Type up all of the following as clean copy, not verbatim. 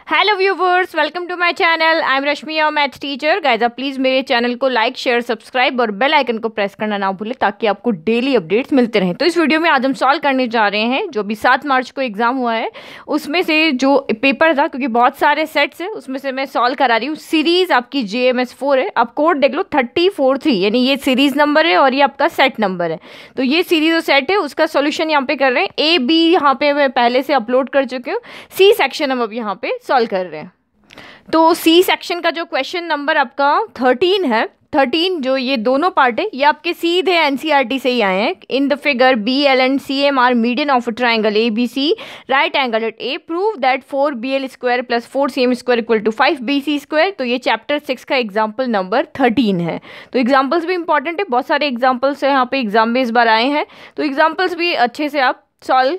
Hello viewers, welcome to my channel. I am Rashmi, your maths teacher. Guys, आप please मेरे channel को like, share, subscribe और bell icon को press करना ना भूलें ताकि आपको डेली अपडेट्स मिलते रहें। तो इस वीडियो में आज हम सॉल्व करने जा रहे हैं जो भी 7 मार्च को एग्जाम हुआ है उसमें से जो पेपर था, क्योंकि बहुत सारे सेट्स हैं उसमें से मैं सॉल्व करा रही हूँ। सीरीज आपकी JMS 4 है। आप कोड देख लो 3043, यानी ये सीरीज नंबर है और ये आपका सेट नंबर है। तो ये सीरीज और सेट है, उसका सोल्यूशन यहाँ पे कर रहे हैं। A B यहाँ पे मैं पहले से अपलोड कर चुकी हूँ। C सेक्शन हम अब यहाँ पे सॉल्व कर रहे हैं। तो सी सेक्शन का जो क्वेश्चन नंबर आपका 13 है, 13 जो ये दोनों पार्ट है ये आपके सीधे NCERT से ही आए हैं। In the figure BL and CM are median of a triangle ABC, right angle at A, prove that 4BL square plus 4CM square equal to 5BC square. तो ये चैप्टर 6 का एग्जाम्पल नंबर 13 है। तो examples भी important है, बहुत सारे examples यहाँ पे एग्जाम में इस बार आए हैं, तो एग्जाम्पल्स भी अच्छे से आप सॉल्व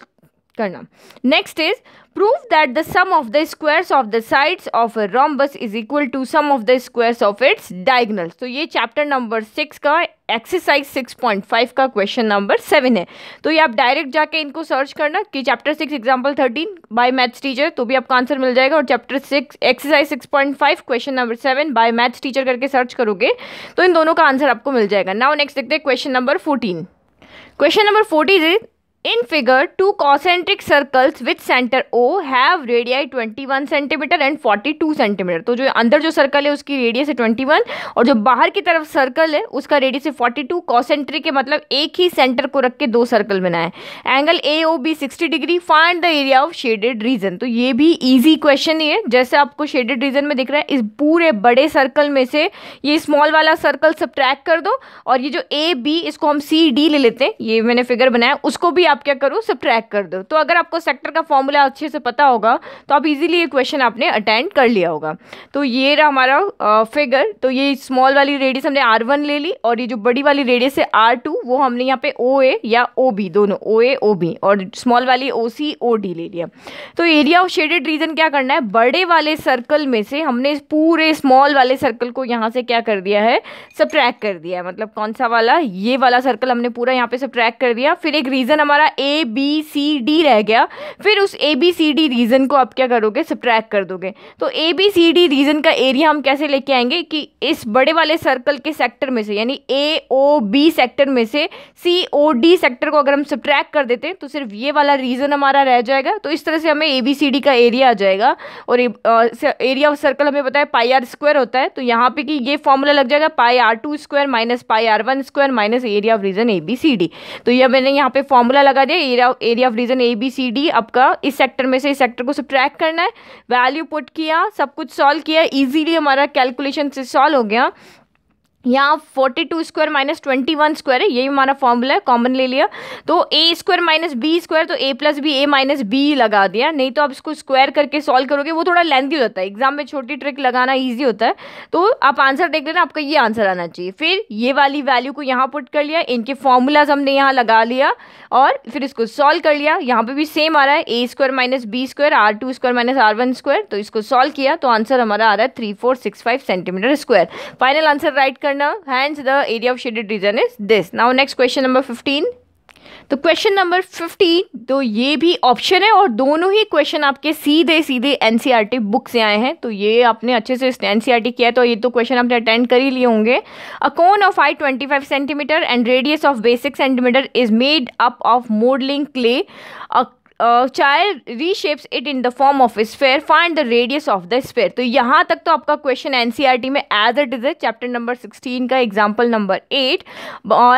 करना। Next is prove that the sum of the squares of the sides of a rhombus is equal to sum of the squares of its diagonals. तो ये चैप्टर नंबर 6 का एक्सरसाइज 6.5 का क्वेश्चन नंबर 7 है। तो ये आप direct जाके इनको सर्च करना कि chapter 6 example 13 by maths teacher, तो भी आपका आंसर मिल जाएगा। और chapter 6 exercise 6.5 question number 7 by maths teacher करके सर्च करोगे तो इन दोनों का आंसर आपको मिल जाएगा। नाउ नेक्स्ट देखते हैं question number 14। Question number 14 is in figure two concentric circles with center O have radii 21 cm and 42 cm। तो जो अंदर जो सर्कल है उसकी रेडियस है 21 और जो बाहर की तरफ सर्कल है उसका रेडियस है 42। कॉन्सेंट्रिक के मतलब एक ही सेंटर को रख के दो सर्कल बनाए। Angle AOB 60 degree, find the area of shaded region. तो ये भी इजी क्वेश्चन ही है, जैसे आपको शेडेड रीजन में दिख रहा है। इस पूरे बड़े सर्कल में से ये स्मॉल वाला सर्कल सब्ट्रैक्ट कर दो और ये जो AB इसको हम CD ले लेते हैं, ये मैंने फिगर बनाया, उसको भी आप क्या करो सब्ट्रैक्ट कर दो। तो अगर आपको सेक्टर का फॉर्मूला अच्छे से पता होगा तो आप इजीली ये क्वेश्चन आपने अटेंड कर लिया होगा। तो ये रहा हमारा फिगर। तो ये स्मॉल वाली रेडियस हमने R1 ले ली और ये जो बड़ी वाली रेडियस है R2 वो हमने यहाँ पे OA या OB, दोनों OA OB, और स्मॉल वाली OC OD ले लिया। तो एरिया ऑफ शेडेड रीजन क्या करना है, बड़े वाले सर्कल में से हमने पूरे स्मॉल वाले सर्कल को यहाँ से क्या कर दिया है, सब्ट्रैक्ट कर दिया है। मतलब कौन सा वाला, ये वाला सर्कल हमने पूरा यहाँ पे सब्ट्रैक्ट कर दिया। फिर एक रीजन हमारा ABCD रह गया, फिर उस ABCD रीजन को आप क्या करोगे, सब्ट्रैक्ट कर दोगे। तो ABCD रीजन का एरिया हम कैसे लेके आएंगे कि इस बड़े वाले सर्कल के सेक्टर में से, यानी AOB सेक्टर में से COD सेक्टर को अगर हम सब्ट्रैक्ट कर देते हैं तो सिर्फ ये वाला रीजन हमारा रह जाएगा। तो इस तरह से हमें ABCD का एरिया आ जाएगा। और एरिया ऑफ सर्कल हमें पता है पाई R स्क्वायर होता है, तो यहाँ पे कि ये फॉर्मूला लग जाएगा pi R2 square minus pi R1 square minus area of region ABCD। तो ये मैंने यहाँ पे फॉर्मूला लगा दिया, एरिया ऑफ रीजन ABCD आपका इस सेक्टर में से इस सेक्टर को सब्ट्रैक्ट करना है। वैल्यू पुट किया, सब कुछ सॉल्व किया, इजीली हमारा कैलकुलेशन से सॉल्व हो गया। यहाँ 42 स्क्वायर माइनस 21 स्क्वायर है, यही हमारा फॉर्मूला है, कॉमन ले लिया। तो A square minus B square, तो A plus B A minus B लगा दिया। नहीं तो आप इसको स्क्वायर करके सॉल्व करोगे वो थोड़ा लेंथी हो जाता है, एग्जाम में छोटी ट्रिक लगाना ईजी होता है। तो आप आंसर देख लेना, आपका ये आंसर आना चाहिए। फिर ये वाली वैल्यू को यहाँ पुट कर लिया, इनके फॉर्मूलाज हमने यहाँ लगा लिया और फिर इसको सॉल्व कर लिया। यहाँ पे भी सेम आ रहा है, A square minus B square R2 square minus R1 square. तो इसको सॉल्व किया तो आंसर हमारा आ रहा है 3465 centimetre square. Final answer right करना, hence the area of shaded region is this. Now next question number 15। तो क्वेश्चन नंबर 15 तो ये भी ऑप्शन है और दोनों ही क्वेश्चन आपके सीधे सीधे NCERT बुक से आए हैं। तो ये आपने अच्छे से NCERT किया है तो ये तो क्वेश्चन आपने अटेंड कर ही लिए होंगे। A cone of height 25 centimetre and radius of base 6 centimetre is made up of moulding clay. Child reshapes it in the form of sphere, find the radius of the sphere. तो यहाँ तक तो आपका question NCERT में as it is है, chapter number 16 का example number 8।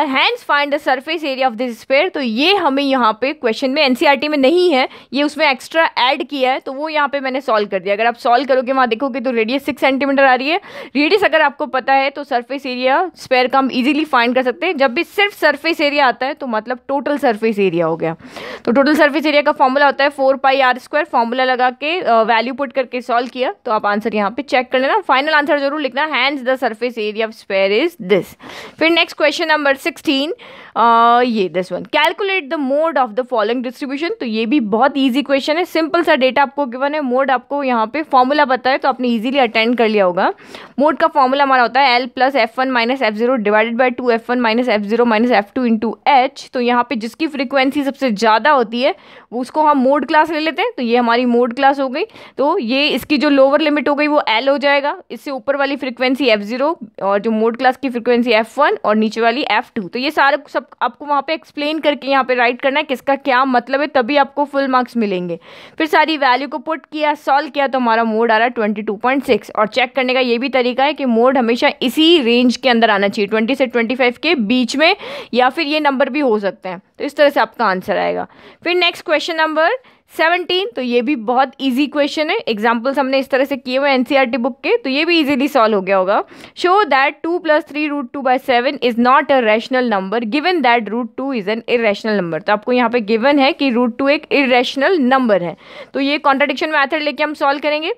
Hence find the surface area of this sphere. तो ये हमें यहाँ पे क्वेश्चन में NCERT में नहीं है, ये उसमें एक्स्ट्रा ऐड किया है, तो वो यहाँ पे मैंने सॉल्व कर दिया। अगर आप सॉल्व करोगे वहाँ देखोगे तो रेडियस 6 सेंटीमीटर आ रही है। रेडियस अगर आपको पता है तो सरफेस एरिया स्फेयर का हम इजीली फाइंड कर सकते हैं। जब भी सिर्फ सरफेस एरिया आता है तो मतलब टोटल सरफेस एरिया हो गया। तो टोटल सरफेस एरिया का फॉर्मूला होता है 4 पाई R स्क्वायर। फॉर्मूला लगा के वैल्यू पुट करके सॉल्व किया तो आप आंसर यहाँ पे चेक कर लेना, फाइनल आंसर जरूर लिखना। Hence the surface area of sphere is this. फिर नेक्स्ट क्वेश्चन नंबर 16। ये this one, calculate the mode of the following distribution. तो ये भी बहुत इजी क्वेश्चन है, सिंपल सा डेटा आपको गिवन है, मोड आपको यहाँ पे फॉर्मूला पता है तो आपने इजीली अटेंड कर लिया होगा। मोड का फॉर्मूला हमारा होता है L plus F1 minus F0 divided by 2F1 minus F0 minus F2 into H। तो यहाँ पे जिसकी फ्रीक्वेंसी सबसे ज़्यादा होती है वो उसको हम मोड क्लास ले लेते हैं, तो ये हमारी मोड क्लास हो गई। तो ये इसकी जो लोअर लिमिट हो गई वो L हो जाएगा, इससे ऊपर वाली फ्रीक्वेंसी F0 और जो मोड क्लास की फ्रीक्वेंसी F1 और नीचे वाली F2। तो ये सारे सब आपको वहाँ पे एक्सप्लेन करके यहाँ पे राइट करना है किसका क्या मतलब है, तभी आपको फुल मार्क्स मिलेंगे। फिर सारी वैल्यू को पुट किया, सॉल्व किया, तो हमारा मोड आ रहा है 22.6। और चेक करने का ये भी तरीका है कि मोड हमेशा इसी रेंज के अंदर आना चाहिए, 20 से 25 के बीच में, या फिर ये नंबर भी हो सकते हैं। तो इस तरह से आपका आंसर आएगा। फिर नेक्स्ट क्वेश्चन नंबर 17, तो ये भी बहुत इजी क्वेश्चन है, एग्जाम्पल्स हमने इस तरह से किए हुए एनसीईआरटी बुक के, तो ये भी इजीली सॉल्व हो गया होगा। Show that 2 + 3 √2/7 is not a rational number given that √2 is an irrational number. तो आपको यहाँ पे गिवन है कि √2 एक इरेशनल नंबर है। तो ये कॉन्ट्राडिक्शन मेथड लेके हम सॉल्व करेंगे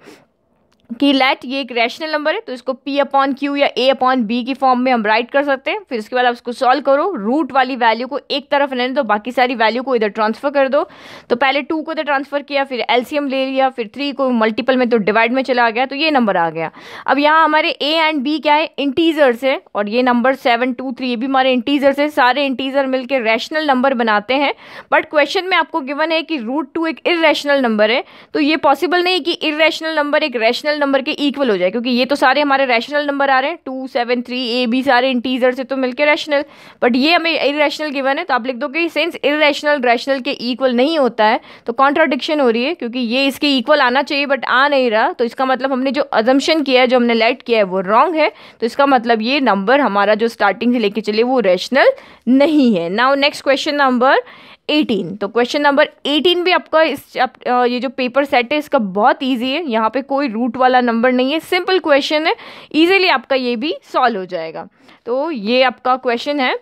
कि लेट ये एक रैशनल नंबर है, तो इसको P/Q या A/B की फॉर्म में हम राइट कर सकते हैं। फिर उसके बाद आप इसको सॉल्व करो, रूट वाली वैल्यू को एक तरफ रहने दो, बाकी सारी वैल्यू को इधर ट्रांसफर कर दो। तो पहले 2 को इधर ट्रांसफर किया, फिर एलसीएम ले लिया, फिर 3 को मल्टीपल में तो डिवाइड में चला गया, तो ये नंबर आ गया। अब यहाँ हमारे A एंड B क्या है, इंटीजर्स है, और ये नंबर 7, 2, 3 ये भी हमारे इंटीजर्स है। सारे इंटीजर मिलकर रैशनल नंबर बनाते हैं, बट क्वेश्चन में आपको गिवन है कि √2 एक इरेशनल नंबर है। तो ये पॉसिबल नहीं कि इरेशनल नंबर एक रैशनल नंबर के इक्वल हो जाए, क्योंकि ये तो सारे हमारे रैशनल नंबर आ रहे हैं, 2, 7, 3 A, B सारे इंटीजर से तो मिलके रैशनल, बट ये हमें इरेशनल गिवन है। तो आप लिख दो कि सिंस इरेशनल रैशनल के इक्वल नहीं होता है, तो कॉन्ट्राडिक्शन हो रही है, क्योंकि ये इसके इक्वल आना चाहिए बट आ नहीं रहा। तो इसका मतलब हमने जो अजम्पशन किया है, जो हमने लेट किया है, वो रॉन्ग है। तो इसका मतलब ये नंबर हमारा जो स्टार्टिंग से लेके चले वो रैशनल नहीं है। Now next question number 18। तो क्वेश्चन नंबर 18 भी आपका ये जो पेपर सेट है इसका बहुत इजी है, यहाँ पे कोई रूट वाला नंबर नहीं है, सिंपल क्वेश्चन है, इजीली आपका ये भी सॉल्व हो जाएगा। तो ये आपका क्वेश्चन है,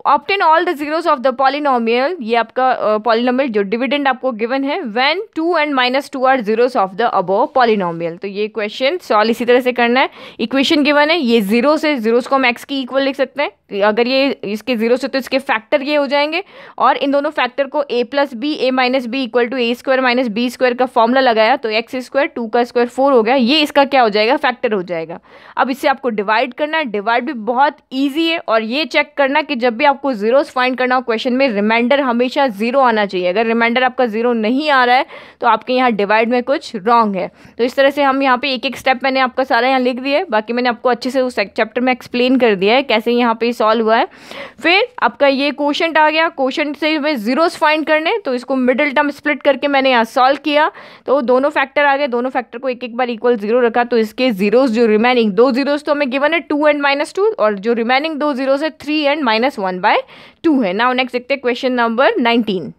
obtain all the zeros of the polynomial. ये आपका पॉलिनोमियल जो डिविडेंड आपको गिवन है, when 2 and -2 are zeros of the above polynomial. तो ये क्वेश्चन सॉल्व इसी तरह से करना है। इक्वेशन गिवन है, ये जीरोस है, जीरोस को हम एक्स की इक्वल लिख सकते हैं, अगर ये इसके जीरोस है तो इसके फैक्टर ये हो जाएंगे, और इन दोनों फैक्टर को a + b a - b = a² - b² का फॉर्मूला लगाया, तो x², 2 का स्क्वायर 4 हो गया, ये इसका क्या हो जाएगा, फैक्टर हो जाएगा। अब इससे आपको डिवाइड करना है, डिवाइड भी बहुत ईजी है, और ये चेक करना कि जब भी आपको जीरोस फाइंड करना हो क्वेश्चन में, रिमाइंडर हमेशा 0 आना चाहिए। अगर रिमाइंडर आपका 0 नहीं आ रहा है तो आपके यहाँ डिवाइड में कुछ रॉन्ग है। तो इस तरह से हम यहाँ पे एक एक स्टेप मैंने आपका सारा यहाँ लिख दिया है, बाकी मैंने आपको अच्छे से उस चैप्टर में एक्सप्लेन कर दिया है कैसे यहाँ पे सॉल्व हुआ है। फिर आपका ये क्वोशंट आ गया, क्वोशंट से हमें जीरोस फाइंड करने, तो इसको मिडिल टर्म स्प्लिट करके मैंने यहाँ सॉल्व किया, तो दोनों फैक्टर आ गए, दोनों फैक्टर को एक एक बार इक्वल 0 रखा, तो इसके जीरोस जो रिमेनिंग 2 जीरोस तो हमें गिवन है 2 and -2, और जो रिमेनिंग 2 जीरोस है 3 and -1/2 है। नाउ नेक्स्ट देखते हैं क्वेश्चन नंबर 19।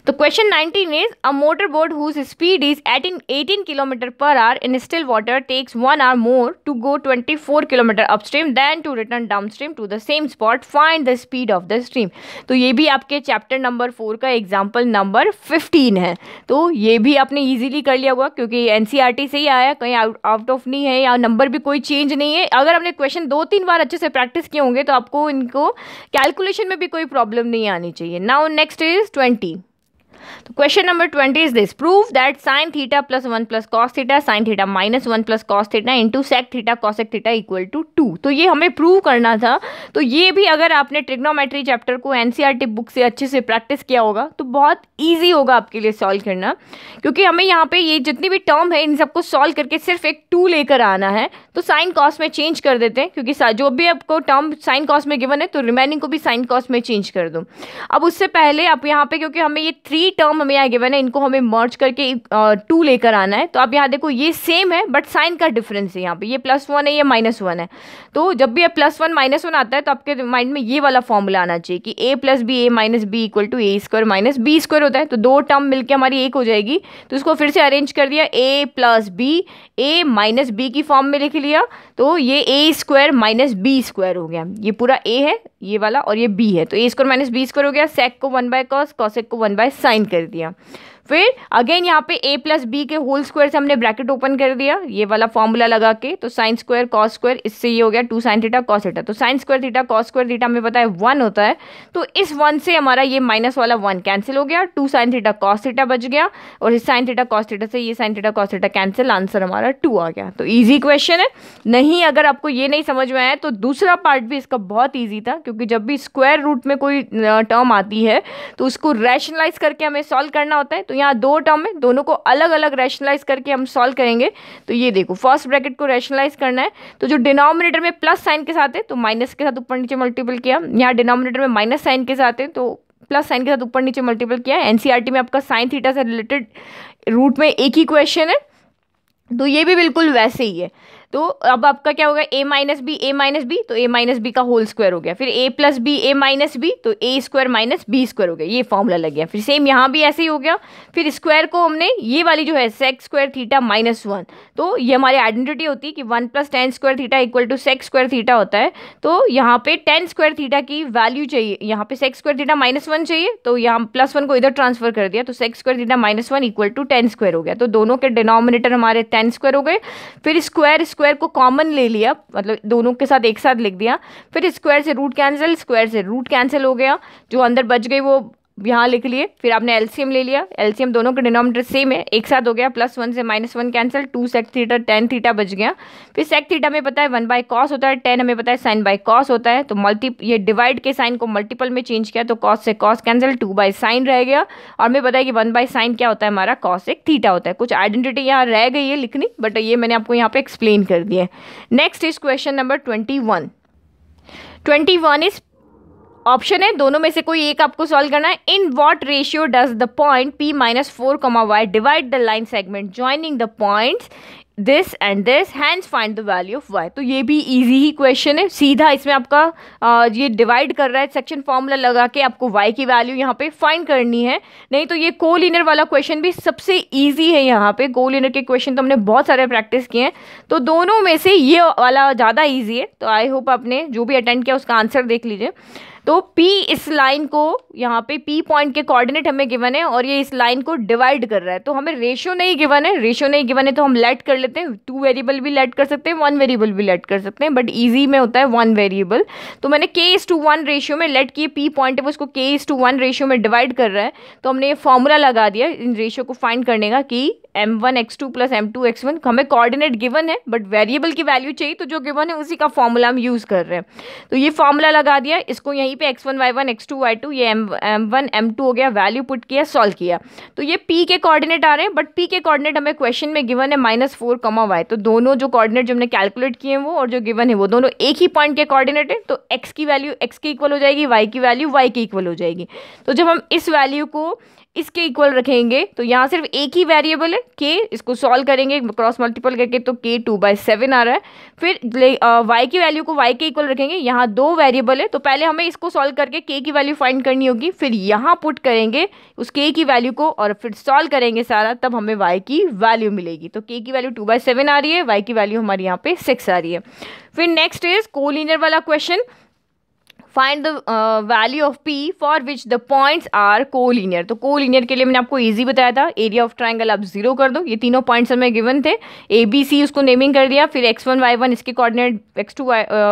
तो question 19 is a motor boat whose speed is 18 km/h in still water takes 1 hour more to go 24 km upstream than to return downstream to the same spot. Find the speed of the stream. तो ये भी आपके chapter number 4 का example number 15 है। तो ये भी आपने इजीली कर लिया होगा, क्योंकि एनसीईआरटी से ही आया, कहीं आउट ऑफ नहीं है, या नंबर भी कोई चेंज नहीं है। अगर आपने क्वेश्चन 2-3 बार अच्छे से प्रैक्टिस किए होंगे तो आपको इनको कैलकुलेशन में भी कोई प्रॉब्लम नहीं आनी चाहिए। Now next is 20। तो question number 20 is this, prove that sin θ + 1 + cos θ sin θ - 1 + cos θ into sec θ cosec θ = 2। तो ये हमें प्रूव करना था। तो ये भी अगर आपने ट्रिग्नोमेट्री चैप्टर को एनसीईआरटी बुक से अच्छे से प्रैक्टिस किया होगा तो बहुत ईजी होगा आपके लिए सॉल्व करना, क्योंकि हमें यहाँ पे ये जितनी भी टर्म है इन सबको सॉल्व करके सिर्फ एक 2 लेकर आना है। तो साइन कॉस में चेंज कर देते हैं, क्योंकि जो भी आपको टर्म साइन कॉस में गिवन है तो रिमेनिंग को भी साइन कॉस में चेंज कर दो। अब उससे पहले आप यहाँ पे, क्योंकि हमें ये 3 टर्म हमें यहाँ गिवन है, इनको हमें मर्ज करके 2 लेकर आना है। तो आप यहाँ देखो ये सेम है बट साइन का डिफरेंस है, यहाँ पे ये +1 है, ये -1 है। तो जब भी +1 -1 आता है तो आपके माइंड में ये वाला फॉर्मूला आना चाहिए कि a + b a - b = a² - b² होता है। तो 2 टर्म मिलकर हमारी एक हो जाएगी, तो इसको फिर से अरेंज कर दिया, a + b a - b की फॉर्म में लिख लिया, तो ये a² - b² हो गया। ये पूरा a है ये वाला और ये b है, तो a² - b² हो गया। सेक को 1/cos, cosec को 1/sin कर दिया। फिर अगेन यहाँ पे a प्लस बी के होल स्क्वायर से हमने ब्रैकेट ओपन कर दिया ये वाला फॉर्मूला लगा के, तो साइन स्क्वायर कॉस स्क्वायर, इससे ये हो गया 2 साइन थीटा कॉस थीटा। तो sine square theta cos square theta हमें पता है 1 होता है, तो इस 1 से हमारा ये माइनस वाला 1 कैंसिल हो गया, 2 साइन थीटा कॉस थीटा बच गया, और इस साइन थीटा कॉस थीटा से ये sine theta cos theta cancel, answer हमारा 2 आ गया। तो ईजी क्वेश्चन है। नहीं अगर आपको ये नहीं समझ में आया तो दूसरा पार्ट भी इसका बहुत ईजी था, क्योंकि जब भी स्क्वायर रूट में कोई टर्म आती है तो उसको रैशनलाइज करके हमें सॉल्व करना होता है। तो यहाँ 2 टर्म है, दोनों को अलग अलग रैशनलाइज करके हम सॉल्व करेंगे। तो ये देखो फर्स्ट ब्रैकेट को रैशनलाइज करना है, तो जो डिनोमिनेटर में प्लस साइन के साथ है तो माइनस के साथ ऊपर नीचे मल्टीपल किया, यहाँ डिनोमिनेटर में माइनस साइन के साथ है तो प्लस साइन के साथ ऊपर नीचे मल्टीपल किया। एनसीईआरटी में आपका साइन थीटा से रिलेटेड रूट में एक ही क्वेश्चन है, तो ये भी बिल्कुल वैसे ही है। तो अब आपका क्या होगा, a माइनस बी, तो a माइनस बी का होल स्क्वायर हो गया, फिर a plus B a minus B, तो a square minus B square हो गया, ये फॉर्मूला लग गया। फिर सेम यहाँ भी ऐसे ही हो गया। फिर स्क्वायर को हमने ये वाली जो है सेक स्क्वायर थीटा माइनस 1, तो ये हमारी आइडेंटिटी होती है कि 1 plus tan square theta equal to sec square theta होता है। तो यहाँ पे टेन स्क्वायर थीटा की वैल्यू चाहिए, यहाँ पे सेक स्क्वायर थीटा माइनस 1 चाहिए, तो यहाँ प्लस 1 को इधर ट्रांसफर कर दिया, तो sec square theta minus 1 equal to tan square हो गया। तो दोनों के डिनोमिनेटर हमारे 10 स्क्वायर हो गए। फिर स्क्वायर स्क्वायर को कॉमन ले लिया, मतलब दोनों के साथ एक साथ लिख दिया। फिर स्क्वायर से रूट कैंसिल, स्क्वायर से रूट कैंसिल हो गया, जो अंदर बच गई वो यहाँ लिख लिए। फिर आपने एलसीएम ले लिया, एलसीएम दोनों के डिनोमिनेटर सेम है, एक साथ हो गया, प्लस 1 से minus 1 cancel, 2 sec theta tan theta बच गया। फिर सेक थीटा में पता है 1 बाय कॉस होता है, टेन हमें पता है साइन बाय कॉस होता है, तो ये डिवाइड के साइन को मल्टीपल में चेंज किया, तो कॉस से कॉस कैंसिल, 2 बाय साइन रह गया। और हमें पता है कि 1 बाय साइन क्या होता है हमारा, कॉस एक थीटा होता है। कुछ आइडेंटिटी यहाँ रह गई है लिखनी, बट ये मैंने आपको यहाँ पे एक्सप्लेन कर दिया है। Next is question number 21। 21 is option है, दोनों में से कोई एक आपको सॉल्व करना है। In what ratio does the point p minus 4, y divide the line segment joining the points this and this, hence find the value of y। तो ये भी इजी ही क्वेश्चन है, सीधा इसमें आपका ये डिवाइड कर रहा है, सेक्शन फॉर्मूला लगा के आपको y की वैल्यू यहाँ पे फाइंड करनी है। नहीं तो ये कोलिनियर वाला क्वेश्चन भी सबसे इजी है। यहाँ पे कोलिनियर के क्वेश्चन तो हमने बहुत सारे प्रैक्टिस किए हैं, तो दोनों में से ये वाला ज़्यादा ईजी है। तो आई होप आपने जो भी अटेंड किया उसका आंसर देख लीजिए। तो P इस लाइन को, यहाँ पे P पॉइंट के कोऑर्डिनेट हमें गिवन है और ये इस लाइन को डिवाइड कर रहा है, तो हमें रेशियो नहीं गिवन है। रेशियो नहीं गिवन है तो हम लेट कर लेते हैं, 2 वेरिएबल भी लेट कर सकते हैं, 1 वेरिएबल भी लेट कर सकते हैं, बट इजी में होता है 1 वेरिएबल। तो मैंने k:1 रेशियो में लेट किए, P पॉइंट है वो उसको k:1 रेशियो में डिवाइड कर रहा है, तो हमने ये फॉर्मूला लगा दिया इन रेशियो को फाइंड करने का कि m1x2 प्लस m2x1। हमें कोऑर्डिनेट गिवन है बट वेरिएबल की वैल्यू चाहिए, तो जो गिवन है उसी का फॉर्मूला हम यूज़ कर रहे हैं। तो ये फॉर्मूला लगा दिया, इसको यहीं पे x1 y1 x2 y2 ये m1 m2 हो गया, वैल्यू पुट किया, सॉल्व किया। तो ये p के कोऑर्डिनेट आ रहे हैं, बट p के कोऑर्डिनेट हमें क्वेश्चन में गिवन है -4, y। तो दोनों जो कोऑर्डिनेट जो हमने कैलकुलेट किए हैं वो और जो गिवन है वो दोनों एक ही पॉइंट के कोऑर्डिनेट है, तो x की वैल्यू x के इक्वल हो जाएगी, y की वैल्यू y के इक्वल हो जाएगी। तो जब हम इस वैल्यू को इसके इक्वल रखेंगे तो यहाँ सिर्फ एक ही वेरिएबल है k, इसको सॉल्व करेंगे क्रॉस मल्टीपल करके तो k 2/7 आ रहा है। फिर y की वैल्यू को y के इक्वल रखेंगे, यहाँ 2 वेरिएबल है, तो पहले हमें इसको सॉल्व करके k की वैल्यू फाइंड करनी होगी, फिर यहाँ पुट करेंगे उस k की वैल्यू को और फिर सॉल्व करेंगे सारा, तब हमें y की वैल्यू मिलेगी। तो k की वैल्यू 2/7 आ रही है, y की वैल्यू हमारी यहाँ पे 6 आ रही है। फिर नेक्स्ट इज कोलिनियर वाला question, find the value of P for which the points are collinear. तो कोलिनियर के लिए मैंने आपको इजी बताया था, एरिया ऑफ ट्राइंगल आप 0 कर दो, ये तीनों पॉइंट्स हमें गिवन थे, ABC उसको नेमिंग कर दिया, फिर x1 y1 इसके कोऑर्डिनेट, x2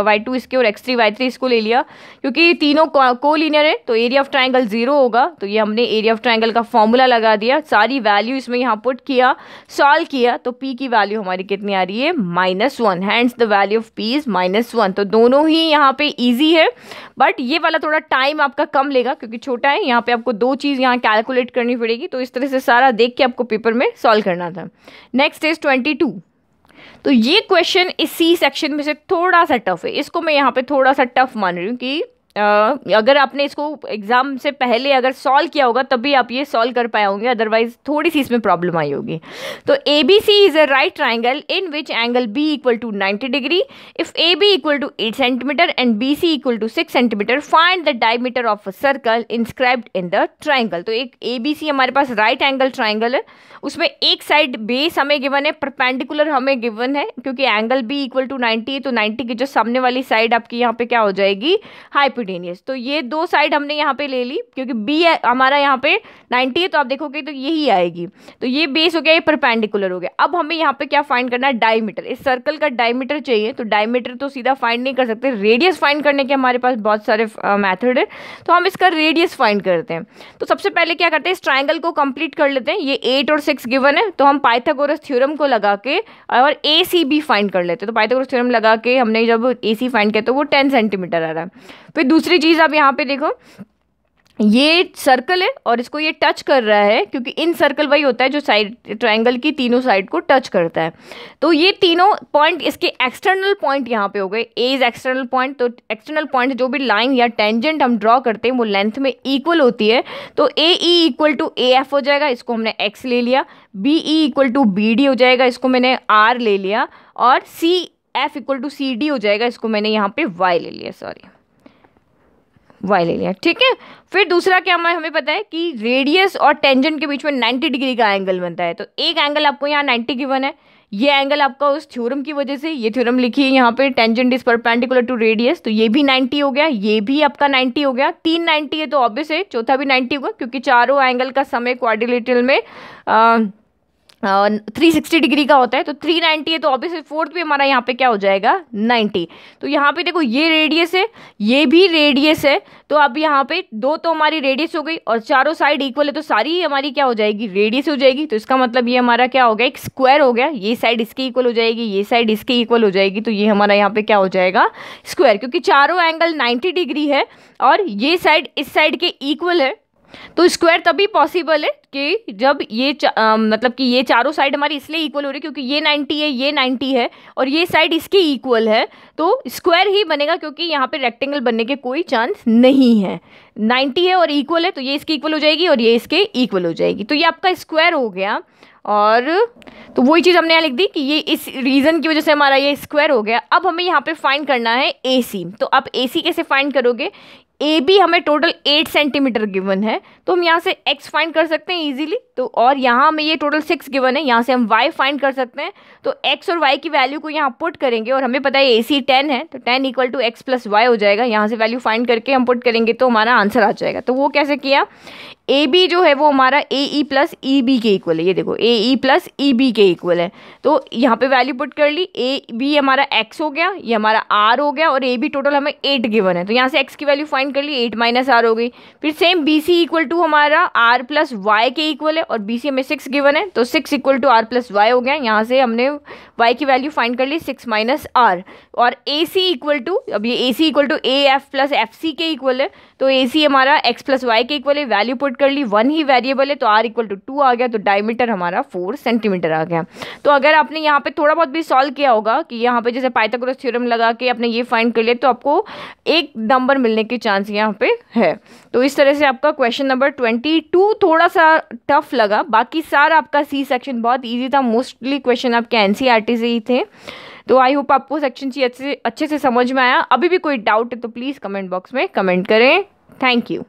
y2 इसके और x3 y3 इसको ले लिया। क्योंकि ये तीनों कोलिनियर है तो एरिया ऑफ ट्राइंगल 0 होगा, तो ये हमने एरिया ऑफ ट्राइंगल का फॉर्मूला लगा दिया, सारी वैल्यू इसमें यहाँ पुट किया, सॉल्व किया, तो P की वैल्यू हमारी कितनी आ रही है, -1, hence the value of P is -1। तो दोनों ही यहाँ पे ईजी है, बट ये वाला थोड़ा टाइम आपका कम लेगा क्योंकि छोटा है, यहाँ पे आपको 2 चीज़ यहाँ कैलकुलेट करनी पड़ेगी, तो इस तरह से सारा देख के आपको पेपर में सॉल्व करना था। Next is 22। तो ये क्वेश्चन इस सी सेक्शन में से थोड़ा सा टफ है, इसको मैं यहाँ पे थोड़ा सा टफ मान रही हूँ कि अगर आपने इसको एग्जाम से पहले अगर सॉल्व किया होगा तभी आप ये सॉल्व कर पाए होंगे, अदरवाइज थोड़ी सी इसमें प्रॉब्लम आई होगी। तो ABC is a right triangle in which angle B equal to 90 degree, if AB equal to 8 centimetre and BC equal to 6 centimetre, find the diameter of a circle inscribed in the triangle. तो एक ABC हमारे पास right angle triangle है, उसमें एक side base हमें given है, perpendicular हमें given है, क्योंकि एंगल B इक्वल टू 90 है, तो 90 की जो सामने वाली साइड आपकी यहाँ पे क्या हो जाएगी, हाइपोटेन्यूज हाइपोटेनियस। तो ये दो साइड हमने यहाँ पे ले ली, क्योंकि बी हमारा यहाँ पे 90 है तो आप देखोगे तो यही आएगी। तो ये बेस हो गया, ये परपेंडिकुलर हो गया। अब हमें यहाँ पे क्या फाइंड करना है, डायमीटर। इस सर्कल का डायमीटर चाहिए, तो डायमीटर तो सीधा फाइंड नहीं कर सकते, रेडियस फाइंड करने के हमारे पास बहुत सारे मेथड है। तो हम इसका रेडियस फाइंड करते हैं। तो सबसे पहले क्या करते हैं, इस ट्राइंगल को कंप्लीट कर लेते हैं। ये 8 और 6 गिवन है, तो हम पाइथागोरस थ्योरम को लगा के और ए सी बी फाइंड कर लेते हैं। तो पाइथागोरस थ्योरम लगा के हमने जब ए सी फाइंड किया तो वो 10 सेंटीमीटर आ रहा है। फिर दूसरी चीज़ आप यहाँ पे देखो, ये सर्कल है और इसको ये टच कर रहा है, क्योंकि इन सर्कल वही होता है जो साइड ट्रायंगल की तीनों साइड को टच करता है। तो ये तीनों पॉइंट इसके एक्सटर्नल पॉइंट यहाँ पे हो गए। ए इज एक्सटर्नल पॉइंट, तो एक्सटर्नल पॉइंट जो भी लाइन या टेंजेंट हम ड्रॉ करते हैं वो लेंथ में इक्वल होती है। तो A E equal to A F हो जाएगा, इसको हमने एक्स ले लिया। B E equal to B D हो जाएगा, इसको मैंने आर ले लिया। और C F equal to C D हो जाएगा, इसको मैंने यहाँ पे वाई ले लिया, सॉरी वाई ले लिया, ठीक है। फिर दूसरा क्या हमें पता है कि रेडियस और टेंजेंट के बीच में 90 डिग्री का एंगल बनता है। तो एक एंगल आपको यहाँ 90 गिवन है, ये एंगल आपका उस थ्योरम की वजह से, ये थ्योरम लिखी है यहाँ पे, tangent is perpendicular to radius, तो ये भी 90 हो गया, ये भी आपका 90 हो गया। 3 90 है तो ऑब्वियस है चौथा भी 90 होगा, क्योंकि चारों एंगल का समय क्वाड्रिलेटरल में 360 डिग्री का होता है। तो 390 है तो ऑब्वियसली फोर्थ भी हमारा यहाँ पे क्या हो जाएगा, 90। तो यहाँ पे देखो ये रेडियस है, ये भी रेडियस है। तो अब यहाँ पे दो तो हमारी रेडियस हो गई और चारों साइड इक्वल है, तो सारी ही हमारी क्या हो जाएगी, रेडियस हो जाएगी। तो इसका मतलब ये हमारा क्या हो गया, एक स्क्वायर हो गया। ये साइड इसके इक्वल हो जाएगी, ये साइड इसके इक्वल हो जाएगी, तो ये हमारा यहाँ पे क्या हो जाएगा, स्क्वायर, क्योंकि चारों एंगल 90 डिग्री है और ये साइड इस साइड के इक्वल है। तो स्क्वायर तभी पॉसिबल है कि जब ये मतलब कि ये चारों साइड हमारी इसलिए इक्वल हो रही है क्योंकि ये 90 है, ये 90 है और ये साइड इसके इक्वल है, तो स्क्वायर ही बनेगा, क्योंकि यहाँ पे रेक्टेंगल बनने के कोई चांस नहीं है। 90 है और इक्वल है, तो ये इसके इक्वल हो जाएगी और ये इसके इक्वल हो जाएगी, तो ये आपका स्क्वायर हो गया। और तो वही चीज़ हमने यहाँ लिख दी कि ये इस रीज़न की वजह से हमारा ये स्क्वायर हो गया। अब हमें यहाँ पे फाइंड करना है ए सी। तो आप ए सी कैसे फाइंड करोगे, ए बी हमें टोटल 8 सेंटीमीटर गिवन है, तो हम यहाँ से x फाइंड कर सकते हैं इजीली। तो और यहाँ हमें ये टोटल 6 गिवन है, यहाँ से हम y फाइंड कर सकते हैं। तो x और y की वैल्यू को यहाँ पुट करेंगे और हमें पता है ए सी 10 है, तो 10 equal to x plus y हो जाएगा। यहाँ से वैल्यू फाइंड करके हम पुट करेंगे तो हमारा आंसर आ जाएगा। तो वो कैसे किया, ए बी जो है वो हमारा ए ई प्लस ई बी के इक्वल है। ये देखो ए ई प्लस ई बी के इक्वल है, तो यहाँ पे वैल्यू पुट कर ली। ए बी हमारा x हो गया, ये हमारा r हो गया और ए बी टोटल हमें 8 गिवन है, तो यहाँ से x की वैल्यू फाइंड कर ली, 8 माइनस r हो गई। फिर same B C equal to हमारा r प्लस वाई के इक्वल है और बी सी हमें 6 गिवन है, तो 6 equal to r plus y हो गया। यहाँ से हमने y की वैल्यू फाइंड कर ली 6 माइनस r। और ए सी इक्वल टू, अब ये A C equal to A F plus F C के इक्वल है, तो ए सी हमारा x प्लस वाई के इक्वल है, वैल्यू पुट कर ली, 1 ही वेरिएबल है तो r इक्वल टू 2 आ गया। तो डायमीटर हमारा 4 सेंटीमीटर आ गया। तो अगर आपने यहाँ पे थोड़ा बहुत भी सॉल्व किया होगा कि यहाँ पे जैसे पाइथागोरस थ्योरम लगा के आपने ये फाइंड कर लिया, तो आपको एक नंबर मिलने की चांस यहाँ पे है। तो इस तरह से आपका क्वेश्चन नंबर 22 थोड़ा सा टफ लगा, बाकी सारा आपका सी सेक्शन बहुत ईजी था। मोस्टली क्वेश्चन आपके एनसीईआरटी से ही थे। तो आई होप आपको सेक्शन सी अच्छे से समझ में आया। अभी भी कोई डाउट है तो प्लीज़ कमेंट बॉक्स में कमेंट करें। Thank you.